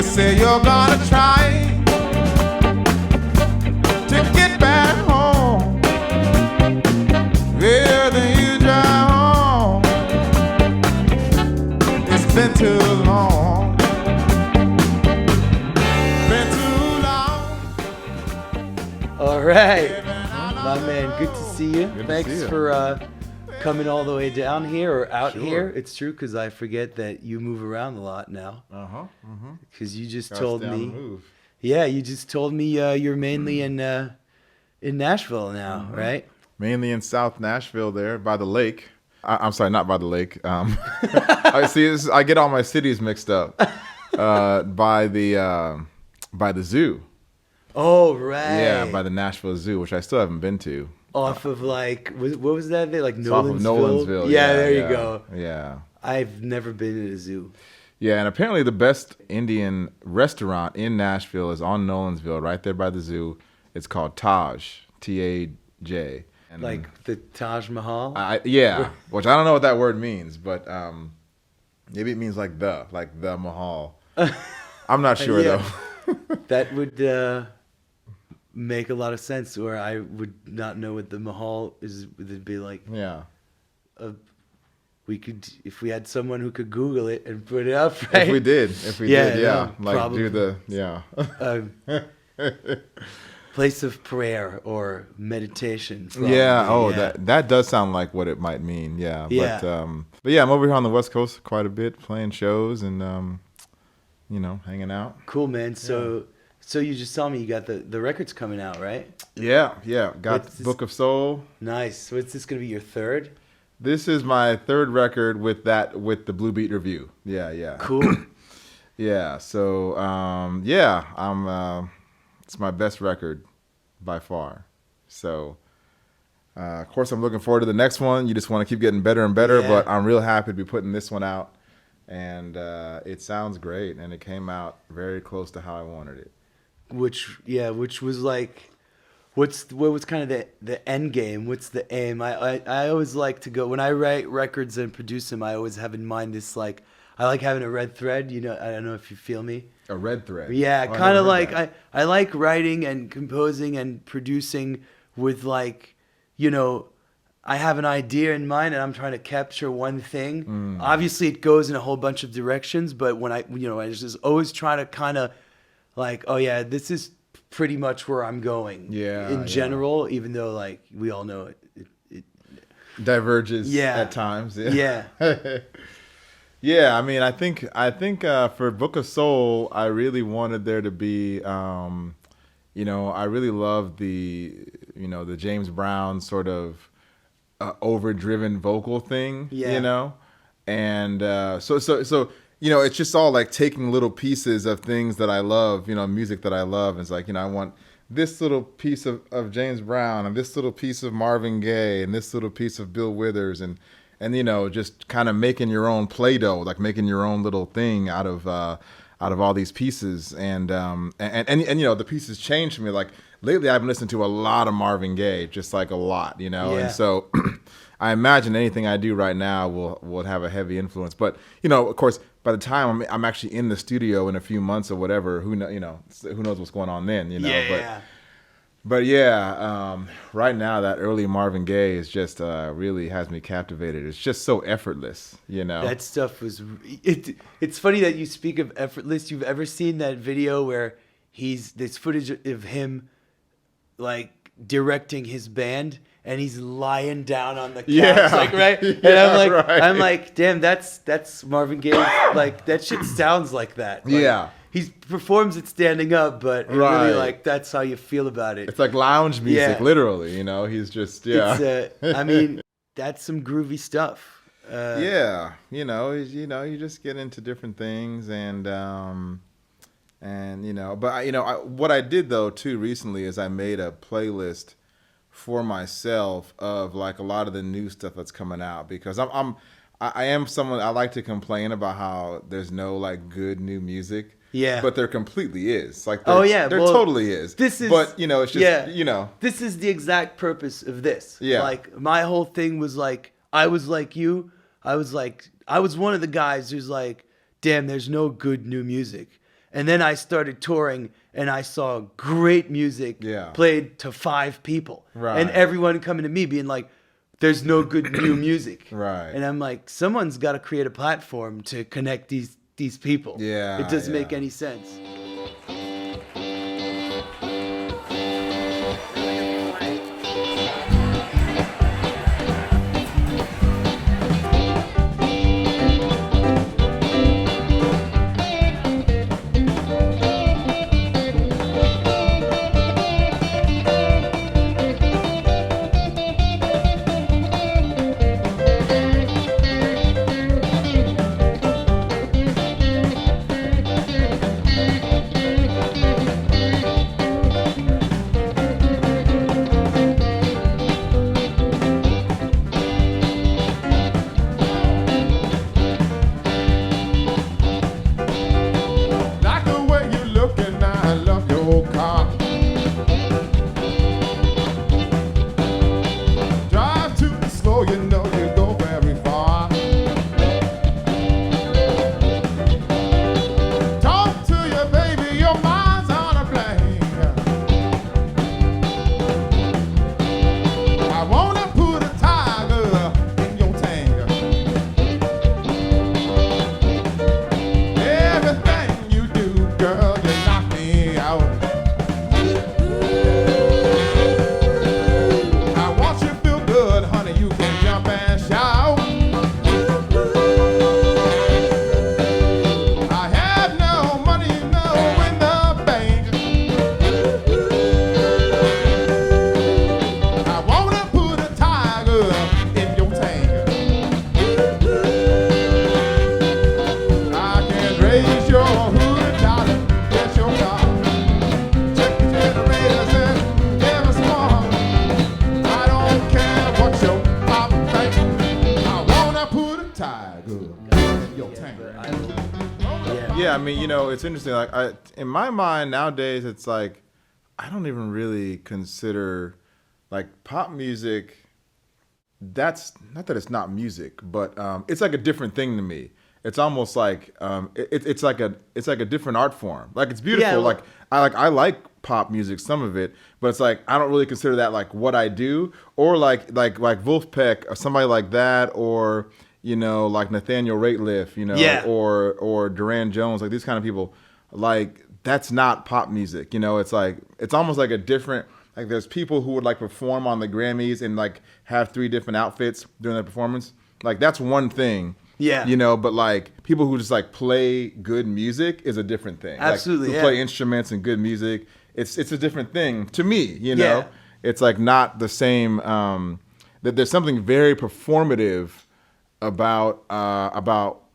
say you're gonna try to get back home. Yeah, then you drive home. It's been too long. Been too long. All right, my man, good to see you. Good to Thanks see you. for coming all the way down here or out Sure. here. It's true because I forget that you move around a lot now. Because you just told me, yeah, you just told me you're mainly in Nashville now, right? Mainly in South Nashville, there by the lake. I'm sorry, not by the lake. I see. I get all my cities mixed up. By the zoo. Oh, right. Yeah, by the Nashville Zoo, which I still haven't been to. Off of like, what was that there? Like It's off of Nolensville? Nolensville. Yeah, there you go. Yeah. I've never been to a zoo. Yeah, and apparently the best Indian restaurant in Nashville is on Nolensville, right there by the zoo. It's called Taj, Taj. And Like the Taj Mahal? yeah, which I don't know what that word means, but maybe it means like the Mahal. I'm not sure Yeah. though. That would make a lot of sense, or I would not know what the Mahal is. It'd be like, Yeah. we could, if we had someone who could Google it and put it up, right? If we did, Yeah, yeah. no, Like probably. do the, yeah. Place of prayer or meditation. Yeah. probably, Oh, that does sound like what it might mean. Yeah. Yeah. But yeah, I'm over here on the West Coast quite a bit, playing shows and hanging out. Cool, man. So you just told me you got the records coming out, right? Yeah. Got What's this- Book of Soul. Nice. What's this gonna be, your third? This is my third record with the Blue Beat Review. Yeah. Cool. Yeah. So I'm it's my best record by far. So of course I'm looking forward to the next one. You just want to keep getting better and better, Yeah. but I'm real happy to be putting this one out, and it sounds great, and it came out very close to how I wanted it. Which was like, what was kind of the end game? What's the aim? I always like to go, when I write records and produce them, I always have in mind this, like, I like having a red thread. I don't know if you feel me. A red thread. Yeah, Oh, I kind never of heard like that. I like writing and composing and producing with, like, I have an idea in mind and I'm trying to capture one thing. Obviously it goes in a whole bunch of directions, but when I just always try to kind of like, oh yeah, this is pretty much where I'm going. Yeah, In yeah. general, even though, like, we all know it Diverges Yeah. at times. yeah. Yeah, I mean, I think for Book of Soul, I really wanted there to be, I really love the James Brown sort of overdriven vocal thing, Yeah. and so it's just all like taking little pieces of things that I love, music that I love, and it's like, I want this little piece of James Brown and this little piece of Marvin Gaye and this little piece of Bill Withers and just kind of making your own Play-Doh, like making your own little thing out of all these pieces, and the pieces changed me. Like lately, I've been listening to a lot of Marvin Gaye, just like a lot, Yeah. and so I imagine anything I do right now will have a heavy influence. But of course, by the time I'm actually in the studio in a few months or whatever, who knows what's going on then, Yeah. But yeah, right now that early Marvin Gaye is just really has me captivated. It's just so effortless, That stuff was. It's funny that you speak of effortless. You've ever seen that video where there's footage of him, like, directing his band, and he's lying down on the couch, Yeah. like, right? And Yeah, right. I'm like, damn, that's Marvin Gaye. Like, that shit sounds like that. Like, Yeah. He performs it standing up, but it Right. really, like, that's how you feel about it. It's like lounge music, Yeah. literally. He's just It's, I mean, that's some groovy stuff. Yeah, you just get into different things, and but what I did though too recently is I made a playlist for myself of like a lot of the new stuff that's coming out, because I am someone, I like to complain about how there's no like good new music. Yeah. But there completely is. Like, Oh, yeah, there well, totally is. this is- but it's just This is the exact purpose of this. Yeah. Like, my whole thing was like, I was like you. I was one of the guys who's like, damn, there's no good new music. And then I started touring, and I saw great music played to 5 people. Right. And everyone coming to me being like, there's no good new music. Right. And I'm like, someone's got to create a platform to connect these people. Yeah. It doesn't make any sense. Yeah, I mean, you know, it's interesting. Like, in my mind nowadays, it's like I don't even really consider like pop music. That's not that it's not music, but it's like a different thing to me. It's almost like it's like a different art form. Like it's beautiful. Yeah, well, I like pop music, some of it, but it's like I don't really consider that like what I do, or like Wolfpack or somebody like that, or you know, like Nathaniel Rateliff, you know, or Duran Jones, like these kind of people. Like that's not pop music, you know. It's like it's almost like a different. Like there's people who would like perform on the Grammys and like have 3 different outfits during their performance. Like that's one thing. Yeah. You know, but like people who just like play good musimusic is a different thing. Absolutely. Like, who play instruments and good music. It's a different thing to me, you know. Yeah. It's like not the same that there's something very performative about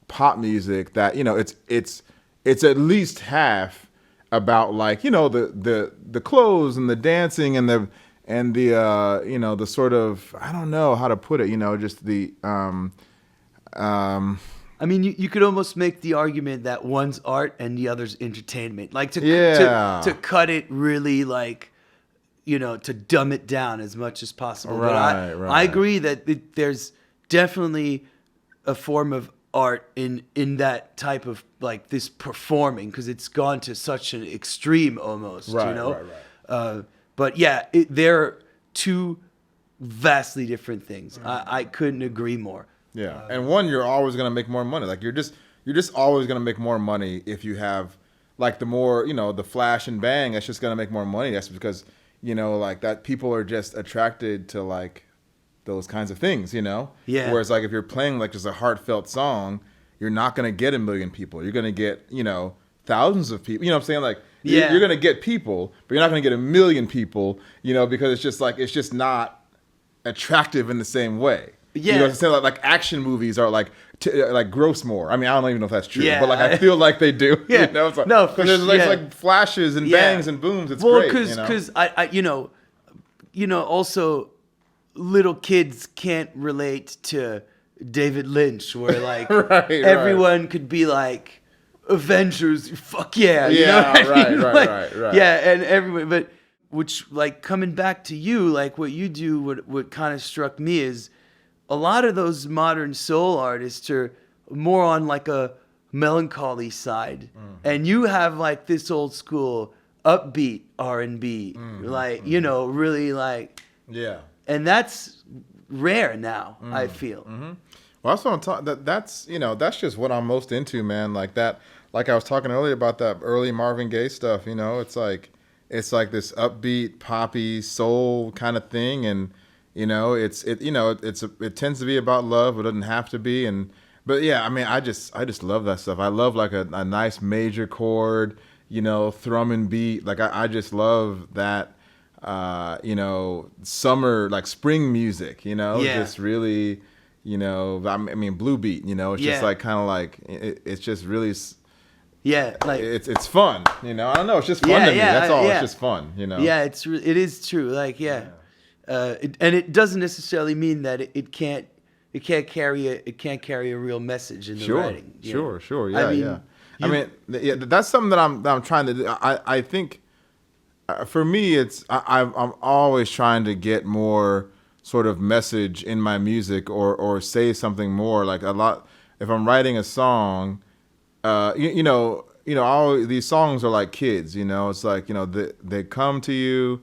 pop music that, you know, it's at least half about like, you know, the clothes and the dancing and the you know, the sort of, I don't know how to put it, you know, just the I mean, you could almost make the argument that one's art and the other's entertainment. Like to cut it really, like, you know, to dumb it down as much as possible. Right, but right. I agree that there's definitely a form of art in that type of like this performing, because it's gone to such an extreme almost, right, you know. Right. But yeah, they're two vastly different things. I couldn't agree more. Yeah, and one, you're always gonna make more money. Like you're just always gonna make more money if you have like the more, you know, the flash and bang. That's just gonna make more money. That's because, you know, like that people are just attracted to like those kinds of things, you know. Yeah. Whereas like if you're playing like just a heartfelt song, you're not gonna get 1 million people. You're gonna get, you know, thousands of people. You know what I'm saying? Like you're gonna get people, but you're not gonna get 1 million people. You know, because it's just not attractive in the same way. Yeah. You know what I'm saying? Like action movies are like gross more. I mean, I don't even know if that's true, Yeah. but like I feel like they do. Yeah. You know? It's like, No, because there's like flashes and bangs and booms. It's great. Because I you know, also little kids can't relate to David Lynch, where like everyone could be like Avengers, fuck yeah, you know what I mean? Right. Yeah, and everyone, but which like coming back to you, like what you do, what kind of struck me is a lot of those modern soul artists are more on like a melancholy side, and you have like this old school upbeat R&B, like you know, really like Yeah. and that's rare now. I feel. Well, that's what I'm talking. That's that's just what I'm most into, man. Like that. Like I was talking earlier about that early Marvin Gaye stuff. You know, it's like this upbeat, poppy, soul kind of thing, and you know, it tends to be about love. It doesn't have to be, but yeah, I mean, I just love that stuff. I love like a nice major chord, you know, thrumming beat. Like I just love that. You know, summer, like spring music. You know, just really. You know, I mean, blue beat. You know, it's just like kind of like it's just really. Yeah, like it's fun. You know, I don't know. It's just fun to me. That's all. It's just fun. You know. Yeah, it is true. Like and it doesn't necessarily mean that it can't carry a real message in the writing. Sure. Yeah, I mean, that's something that I'm trying to do. I think for me, I'm always trying to get more sort of message in my music or say something more. Like a lot, if I'm writing a song, you know, all these songs are like kids. You know, it's like they come to you.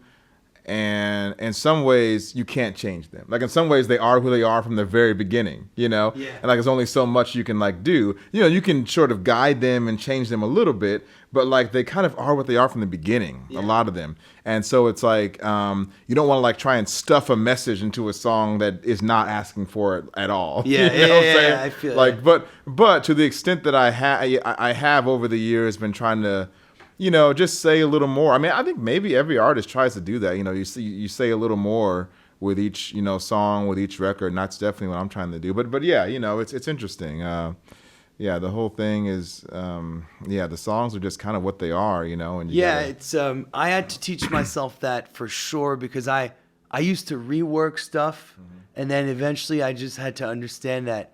And in some ways, you can't change them. Like in some ways, they are who they are from the very beginning, you know? Yeah. And like there's only so much you can like do. You know, you can sort of guide them and change them a little bit, but like they kind of are what they are from the beginning, a lot of them. And so it's like, you don't want to like try and stuff a message into a song that is not asking for it at all. Yeah, you know what I'm saying? I feel like, but to the extent that I have over the years been trying to, you know, just say a little more. I mean, I think maybe every artist tries to do that. You know, you say a little more with each, you know, song, with each record, and that's definitely what I'm trying to do. But yeah, you know, it's interesting. Yeah, the whole thing is, the songs are just kind of what they are, you know. And it's I had to teach myself that for sure because I used to rework stuff, and then eventually I just had to understand that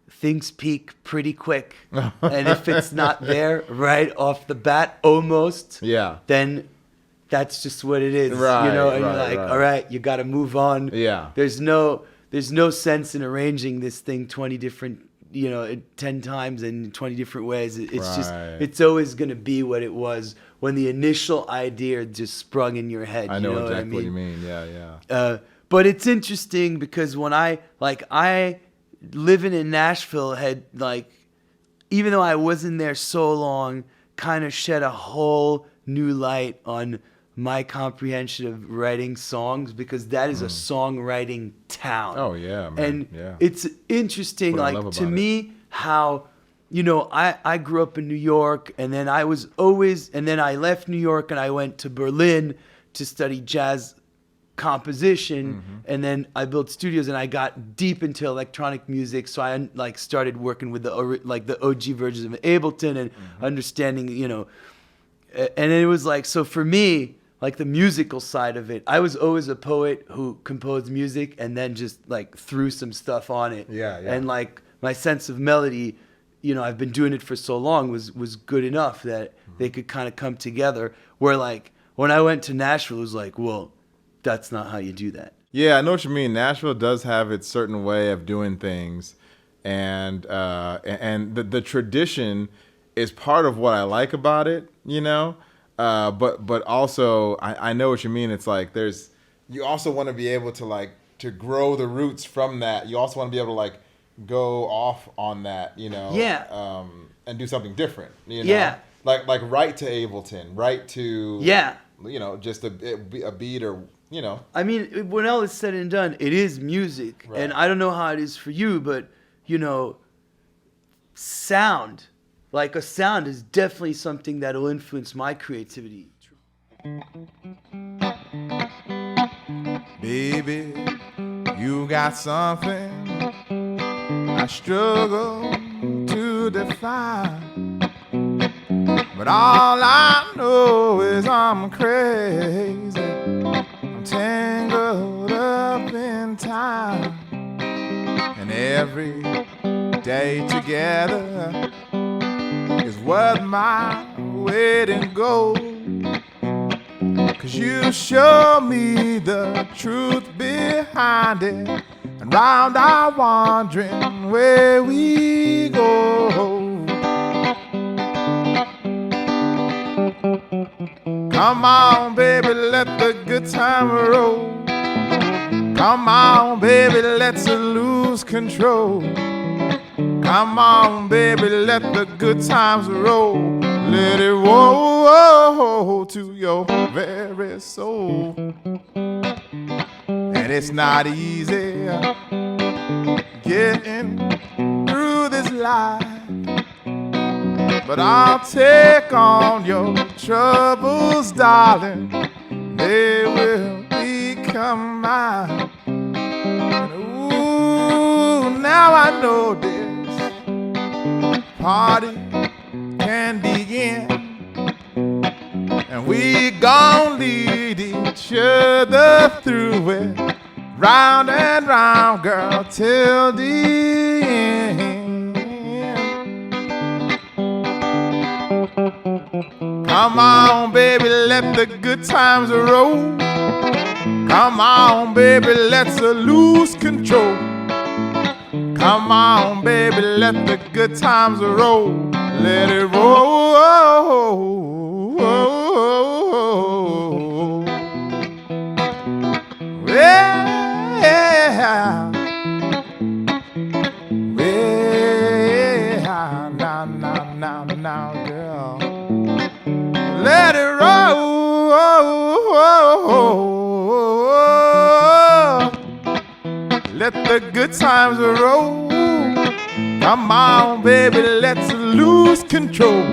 things peak pretty quick, and if it's not there right off the bat, almost, then that's just what it is, right, you know. And right, you're like, right. all right, you got to move on. Yeah, there's no sense in arranging this thing 20 different, 10 times in 20 different ways. It's just it's always gonna be what it was when the initial idea just sprung in your head. I know exactly what I mean? what you mean. Yeah. But it's interesting because when I living in Nashville had like, even though I wasn't there so long, kind of shed a whole new light on my comprehension of writing songs because that is a songwriting town. Oh yeah, man. And it's interesting, like to me, how, I grew up in New York and then I left New York and I went to Berlin to study jazz composition, and then I built studios and I got deep into electronic music, so I like started working with the OG versions of Ableton and understanding, and it was like, so for me, like the musical side of it, I was always a poet who composed music and then just like threw some stuff on it. And like my sense of melody, I've been doing it for so long, was good enough that they could kind of come together, where like when I went to Nashville, it was like, well, that's not how you do that. Yeah, I know what you mean. Nashville does have its certain way of doing things, and the tradition is part of what I like about it, But also I know what you mean. It's like you also want to be able to to grow the roots from that. You also want to be able to like go off on that, and do something different, like write to Ableton, write to just a beat or. I mean, when all is said and done, it is music. Right. And I don't know how it is for you, but, sound, like a sound is definitely something that will influence my creativity. Baby, you got something I struggle to define. But all I know is I'm crazy. Tangled up in time, and every day together is worth my waiting gold. 'Cause you show me the truth behind it, and round our wandering where we go. Come on, baby, let the good time roll. Come on, baby, let's lose control. Come on, baby, let the good times roll. Let it roll to your very soul. And it's not easy getting through this life, but I'll take on your troubles, darling. They will become mine. Ooh, now I know this party can begin, and we gon' lead each other through it, round and round, girl, till the end. Come on, baby, let the good times roll. Come on, baby, let's lose control. Come on, baby, let the good times roll. Let it roll. Yeah. Now, girl. Let it roll. Let the good times roll. Come on, baby, let's lose control.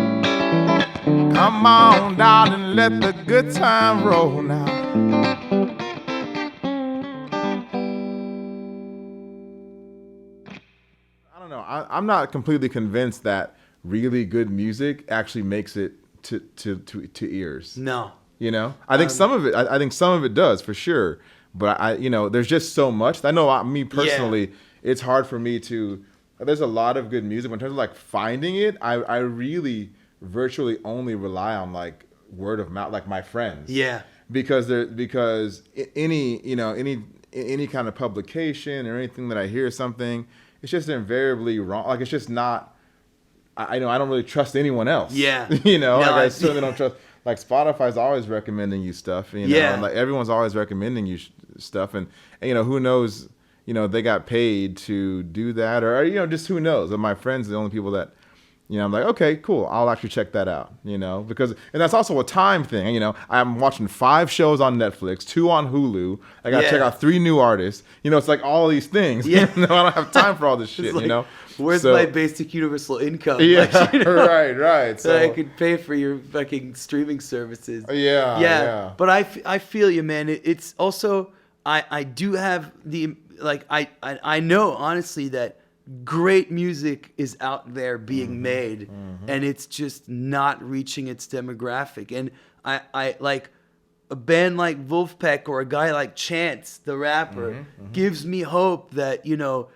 Come on, darling, let the good time roll now. I don't know. I'm not completely convinced that really good music actually makes it to ears. No. You know, I think some of it. I think some of it does for sure. But there's just so much. I know me personally, it's hard for me to. There's a lot of good music, but in terms of like finding it, I really virtually only rely on like word of mouth, like my friends. Yeah. Because any kind of publication or anything that I hear something, it's just invariably wrong. Like it's just not. I don't really trust anyone else. Yeah. I certainly don't trust. Like Spotify's always recommending you stuff. And like everyone's always recommending you stuff, and who knows. They got paid to do that, or just who knows. And my friends are the only people that, I'm like, okay, cool, I'll actually check that out. Because that's also a time thing. I'm watching 5 shows on Netflix, 2 on Hulu. I got to check out 3 new artists. It's like all these things. Yeah. I don't have time for all this shit. Like, where's my basic universal income? Yeah, like, right. So I could pay for your fucking streaming services. Yeah. But I feel you, man. It's also I do have the. Like I know honestly that great music is out there being made, and it's just not reaching its demographic. And I like a band like Wolfpack or a guy like Chance the rapper gives me hope that you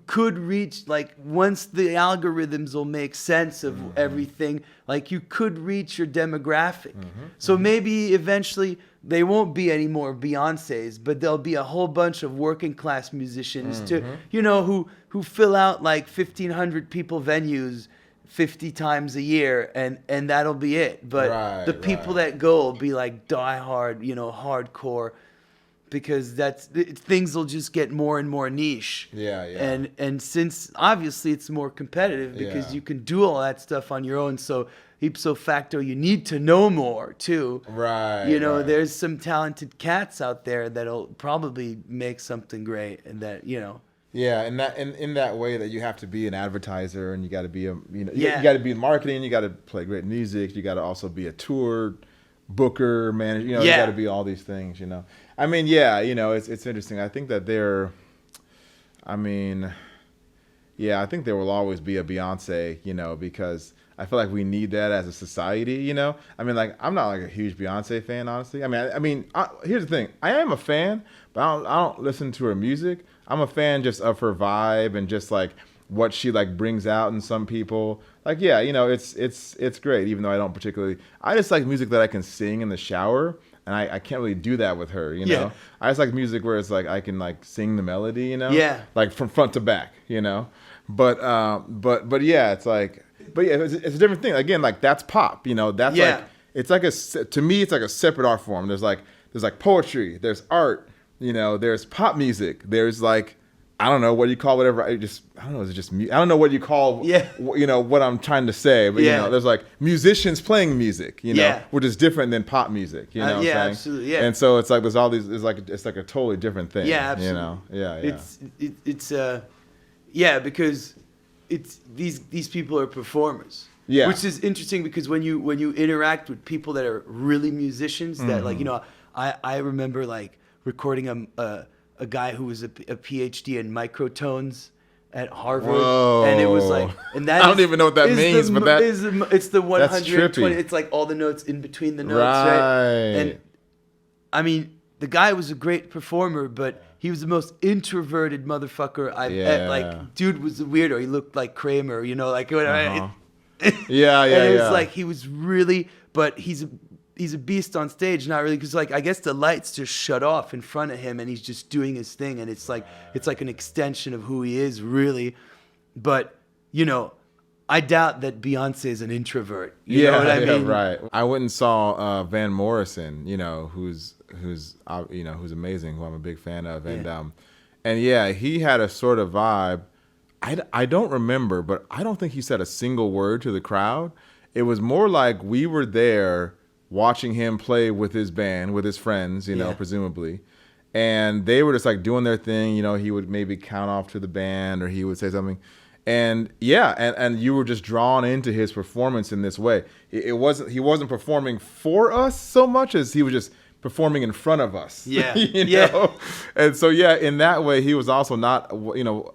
could reach, like, once the algorithms will make sense of everything, like you could reach your demographic. So maybe eventually they won't be any more Beyoncés, but there'll be a whole bunch of working class musicians who fill out like 1,500 people venues 50 times a year, and that'll be it. But the people that go will be like diehard, hardcore, because things will just get more and more niche. Yeah. And since obviously it's more competitive because you can do all that stuff on your own, so ipso facto you need to know more too. Right. There's some talented cats out there that'll probably make something great, and that Yeah, and that in that way that you have to be an advertiser, and you got to be you got to be in marketing, you got to play great music, you got to also be a tour booker, manager, you got to be all these things, I mean, it's interesting. I think that I think there will always be a Beyonce, because I feel like we need that as a society, I mean, like, I'm not like a huge Beyonce fan, honestly. I mean, here's the thing. I am a fan, but I don't listen to her music. I'm a fan just of her vibe and just like what she like brings out in some people. Like, it's great, even though I don't particularly. I just like music that I can sing in the shower, and I can't really do that with her. I just like music where it's like I can like sing the melody, like from front to back, But yeah, it's like, it's a different thing. Again, like that's pop, that's like it's like to me, it's like a separate art form. There's like poetry, there's art, there's pop music, there's like, I don't know what you call whatever. I don't know. Is it just I don't know what you call. What I'm trying to say. But there's like musicians playing music. Which is different than pop music. You know what I'm saying? Absolutely. Yeah. And so it's like there's all these. It's like a totally different thing. Yeah, absolutely. Yeah. Because it's these people are performers. Yeah. Which is interesting because when you interact with people that are really musicians, that like I remember like recording a guy who was a PhD in microtones at Harvard. Whoa. And it was like, and that I don't even know what that means, but it's the 120. It's like all the notes in between the notes, right? And I mean, the guy was a great performer, but he was the most introverted motherfucker I've met. Like, dude was a weirdo. He looked like Kramer, like yeah. And it was like he was really, but he's a beast on stage, not really, because like I guess the lights just shut off in front of him and he's just doing his thing, and it's like an extension of who he is, really. But I doubt that Beyonce is an introvert. You know what I mean? Right. I went and saw Van Morrison, who's amazing, who I'm a big fan of, and he had a sort of vibe. I don't remember, but I don't think he said a single word to the crowd. It was more like we were there watching him play with his band, with his friends, presumably. And they were just like doing their thing. He would maybe count off to the band, or he would say something. And and you were just drawn into his performance in this way. He wasn't performing for us so much as he was just performing in front of us. Yeah. And so, in that way, he was also not,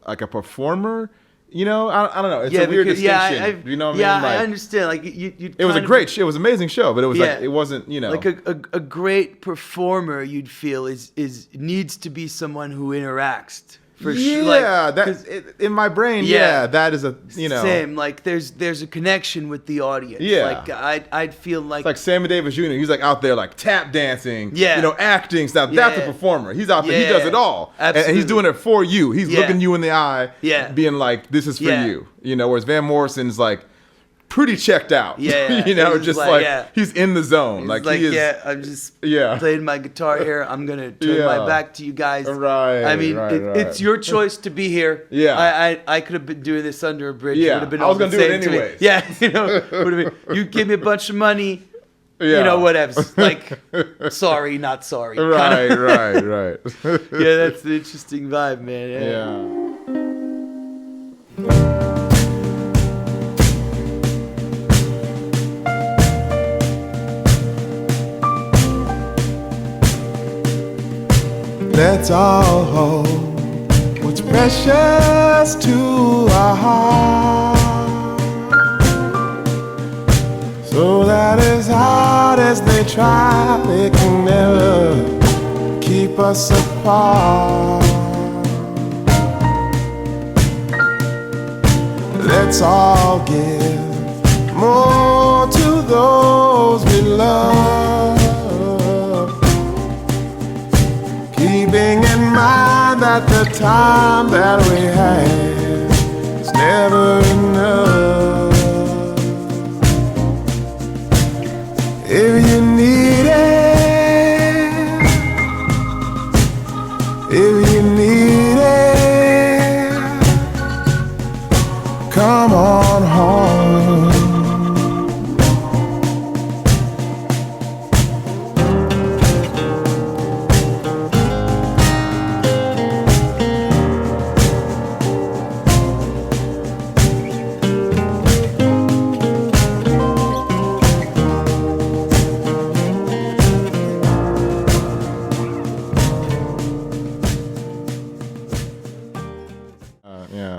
like a performer. I don't know. It's a weird distinction. You know what I mean? Yeah, like, I understand. Like it was a great show. It was an amazing show, but it was like, it wasn't, like a great performer. You'd feel is needs to be someone who interacts. For sure. Yeah, in my brain. Yeah, that is a same. Like there's a connection with the audience. Yeah, like I'd feel like it's like Sammy Davis Jr. He's like out there like tap dancing. Yeah, acting stuff. That's a performer. He's out there. He does it all. Absolutely. And he's doing it for you. He's looking you in the eye. Yeah, being like, this is for you. Whereas Van Morrison's like pretty checked out. Yeah, just like he's in the zone. He's like he is. I'm just playing my guitar here. I'm gonna turn my back to you guys. Right. I mean, it's your choice to be here. Yeah. I could have been doing this under a bridge. Yeah. It would have been I was gonna do it anyways. Yeah. Would have been. You give me a bunch of money. Yeah. Whatever. Like, sorry, not sorry. Right. Yeah, that's an interesting vibe, man. Let's all hold what's precious to our heart, so that as hard as they try, they can never keep us apart. Let's all give more to those we love, keeping in mind that the time that we have is never enough. If you need it, if you need it, come on home.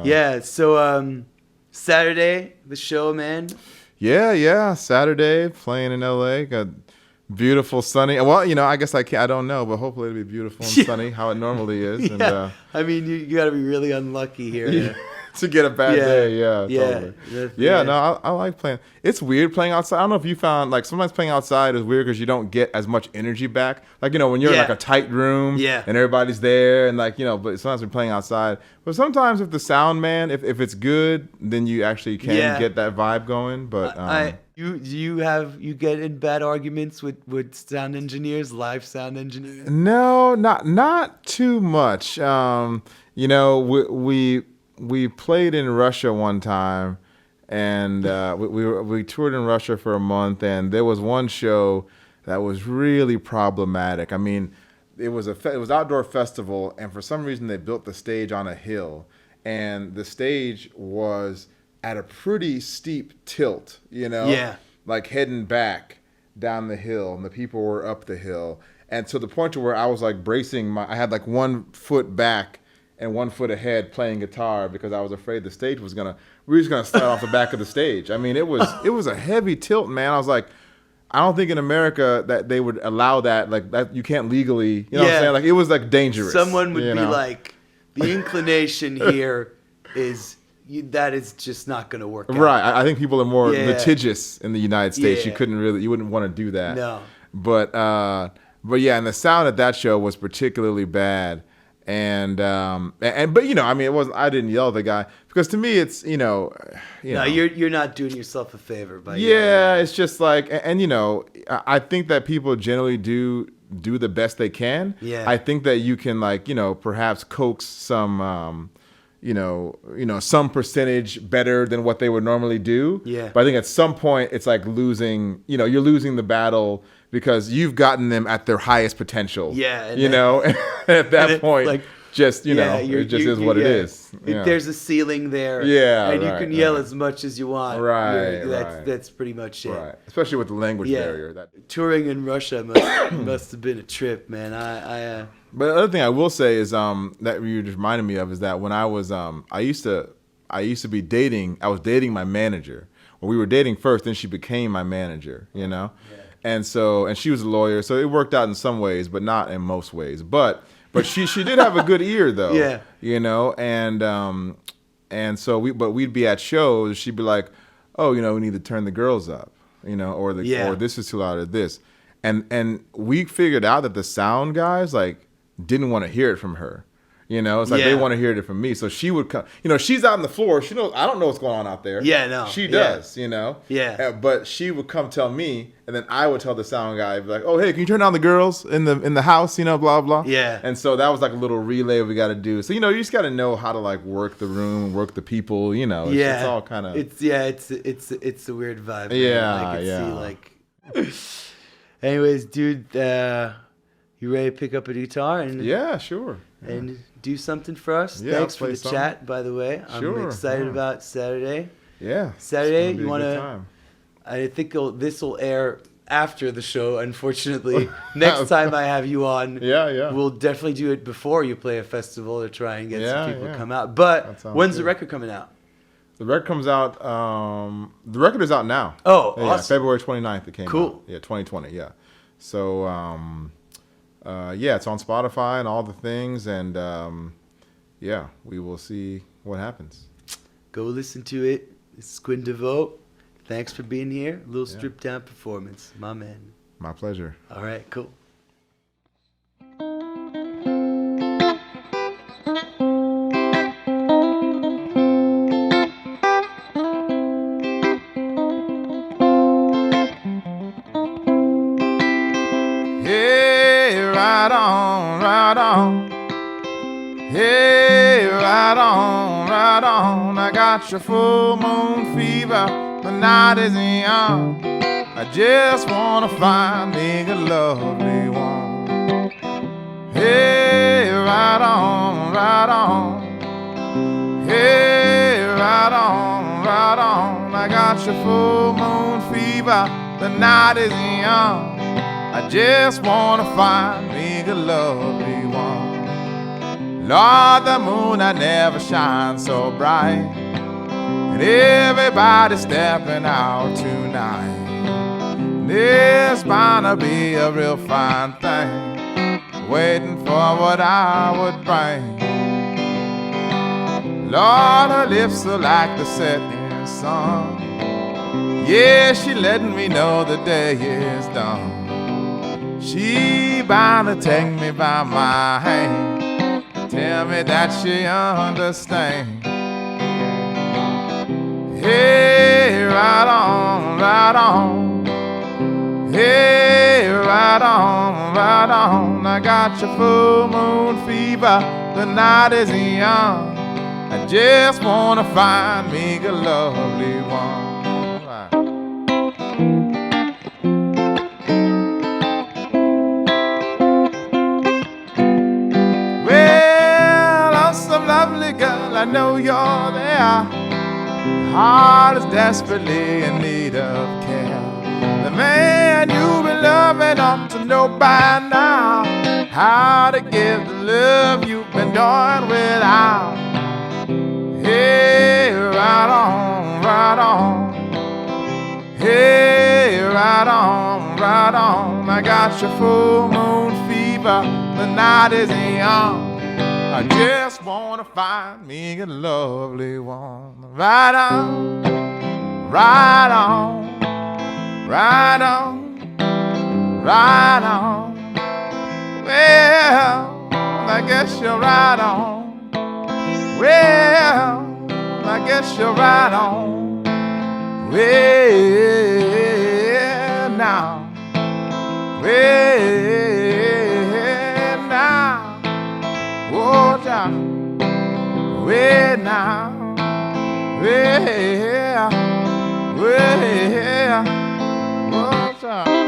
Yeah, so Saturday, the show, man. Yeah. Saturday, playing in LA. Got beautiful, sunny. Well, I guess I don't know, but hopefully it'll be beautiful and sunny, how it normally is. Yeah. And, I mean, you got to be really unlucky here. To get a bad day, totally. No, I like playing. It's weird playing outside. I don't know if you found, like, sometimes playing outside is weird because you don't get as much energy back. Like, when you're in, like, a tight room and everybody's there and, like, but sometimes we're playing outside. But sometimes if the sound, man, if it's good, then you actually can get that vibe going. But You get in bad arguments with sound engineers, live sound engineers? No, not too much. You know, we played in Russia one time, and we toured in Russia for a month, and there was one show that was really problematic. I mean, it was outdoor festival, and for some reason they built the stage on a hill, and the stage was at a pretty steep tilt, you know? Yeah. Like heading back down the hill, and the people were up the hill. And to the point to where I was like bracing I had like 1 foot back and 1 foot ahead playing guitar because I was afraid the stage we were just gonna slide off the back of the stage. I mean, it was a heavy tilt, man. I was like, I don't think in America that they would allow that, like that you can't legally, you know what I'm saying? Like it was like dangerous. Someone would be know? like, the inclination here is that is just not going to work out. Right. I think people are more litigious in the United States. Yeah. You wouldn't want to do that. No. But yeah, and the sound at that show was particularly bad. But you know, I mean, I didn't yell at the guy because to me it's, you know. You're not doing yourself a favor by yelling. It's just like, and you know, I think that people generally do the best they can. Yeah. I think that you can, like, you know, perhaps coax some some percentage better than what they would normally do. Yeah. But I think at some point it's like you're losing the battle because you've gotten them at their highest potential. Yeah. At that point, like, just, it just is what it is. Yeah. There's a ceiling there. Yeah. And you can yell as much as you want. Right. That's pretty much it. Right. Especially with the language barrier. Touring in Russia must have been a trip, man. But the other thing I will say is that you just reminded me of is that when I was I used to be dating. I was dating my manager. Well, we were dating first, then she became my manager. You know, and she was a lawyer, so it worked out in some ways, but not in most ways. But she did have a good ear though. Yeah. You know, and so we'd be at shows. She'd be like, oh, you know, we need to turn the girls up. You know, or this is too loud or this, and we figured out that the sound guys like didn't want to hear it from her. You know, it's like they want to hear it from me. So she would come, you know, she's out on the floor. She knows, I don't know what's going on out there. Yeah, no. She does, you know. Yeah. But she would come tell me, and then I would tell the sound guy, be like, oh, hey, can you turn down the girls in the house, you know, blah, blah. Yeah. And so that was like a little relay we got to do. So, you know, you just got to know how to like work the room, work the people, you know. It's all kind of. It's a weird vibe. Yeah, I can see, like. Anyways, dude, you ready to pick up a guitar and sure. And do something for us? Yeah, Thanks for the something. chat, by the way. I'm excited about Saturday. Yeah. Saturday, you want to... I think this will air after the show, unfortunately. Next time I have you on, we'll definitely do it before you play a festival to try and get some people to come out. But when's the record coming out? The record comes out... the record is out now. Oh, awesome. February 29th it came out. Cool. Yeah, 2020, yeah. So... it's on Spotify and all the things, and we will see what happens. Go listen to it. This is Quinn Deveaux. Thanks for being here. A little stripped down performance, my man. My pleasure. All right, cool. Right on, right on. Hey, right on. I got your full moon fever. The night is young. I just wanna find me a lovely one. Hey, right on, right on. Hey, right on. I got your full moon fever. The night is young. I just wanna find me a lovely one. Lord, the moon that never shines so bright, and everybody's stepping out tonight. There's bound to be a real fine thing waiting for what I would bring. Lord, her lips are like the setting sun. Yeah, she letting me know the day is done. She bound to take me by my hand, tell me that she understands. Hey, right on, right on. Hey, right on, right on. I got your full moon fever. The night is young. I just wanna find me a lovely one. Well, I'm some lovely girl, I know you're there. Heart is desperately in need of care. The man you've been loving ought to know by now how to give the love you've been doing without. Hey, right on, right on. Hey, right on, right on. I got your full moon fever. The night is young. I just wanna find me a lovely one. Right on, right on, right on, right on. Well, I guess you're right on. Well, I guess you're right on. Well, now, well, now. Oh, child. Way now. Way. Way. Oh, child.